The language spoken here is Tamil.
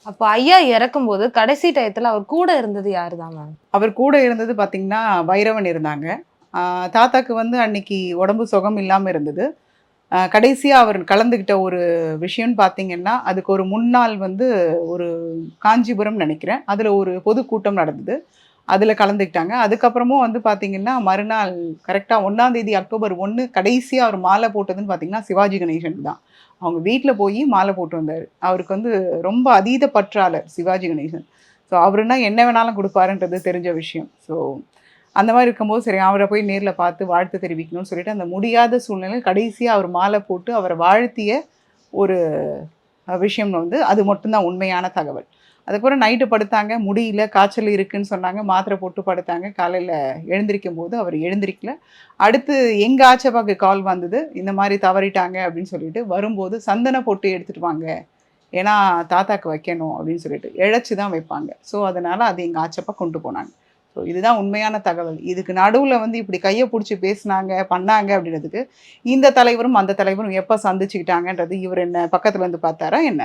அப்ப ஐயா இறக்கும்போது கடைசி டயத்துல அவர் கூட இருந்தது யாருதான் மேம்? அவர் கூட இருந்தது பார்த்தீங்கன்னா, பைரவன் இருந்தாங்க. தாத்தாக்கு வந்து அன்னைக்கு உடம்பு சுகம் இல்லாம இருந்தது. கடைசியா அவர் கலந்துக்கிட்ட ஒரு விஷயம்னு பார்த்தீங்கன்னா, அதுக்கு ஒரு முன்னாள் வந்து ஒரு காஞ்சிபுரம் நெனைக்கிறேன். அதுல ஒரு பொதுக்கூட்டம் நடந்தது. அதுல கலந்துக்கிட்டாங்க. அதுக்கப்புறமும் வந்து பார்த்தீங்கன்னா, மறுநாள் கரெக்ட்டா 1ஆம் தேதி அக்டோபர் 1 கடைசியா அவர் மாலை போட்டதுன்னு பார்த்தீங்கன்னா, சிவாஜி கணேசனுக்கு தான். அவங்க வீட்ல போயி மாலை போட்டு வந்தாரு. அவருக்கு வந்து ரொம்ப அதீத பற்றாளர் சிவாஜி கணேசன். ஸோ அவருன்னா என்ன வேணாலும் குடுப்பாருன்றது தெரிஞ்ச விஷயம். ஸோ அந்த மாரி இருக்கும்போது, சரி அவர போய் நேர்ல பார்த்து வாழ்த்து தெரிவிக்கணும்னு சொல்லிட்டு, அந்த முடியாத சூழ்நிலையில கடைசியா அவர் மாலை போட்டு அவர வாழ்த்திய ஒரு விஷயம் வந்து அது மட்டும் தான் உண்மையான தகவல். அதுக்கப்புறம் நைட்டு படுத்தாங்க, முடியல, காய்ச்சல் இருக்குன்னு சொன்னாங்க. மாத்திரை போட்டு படுத்தாங்க. காலையில எழுந்திரிக்கும்போது அவர் எழுந்திரிக்கல. அடுத்து எங்க ஆச்சப்பாக்கு கால் வந்தது. இந்த மாரி தவறிட்டாங்க அப்படின்னு சொல்லிட்டு, வரும்போது சந்தன பொட்டு எடுத்துட்டு வாங்க. ஏன்னா தாத்தாக்கு வைக்கணும் அப்படின்னு சொல்லிட்டு. இழைச்சு தான் வைப்பாங்க. ஸோ அதனால அது எங்க ஆச்சப்பா கொண்டு போனாங்க. ஸோ இதுதான் உண்மையான தகவல். இதுக்கு நடுவுல வந்து இப்படி கைய புடிச்சு பேசுனாங்க, பண்ணாங்க அப்படின்றதுக்கு, இந்த தலைவரும், அந்த தலைவரும் எப்ப சந்திச்சுக்கிட்டாங்கன்றது இவரு என்ன பக்கத்துல இருந்து பார்த்தாரா என்ன?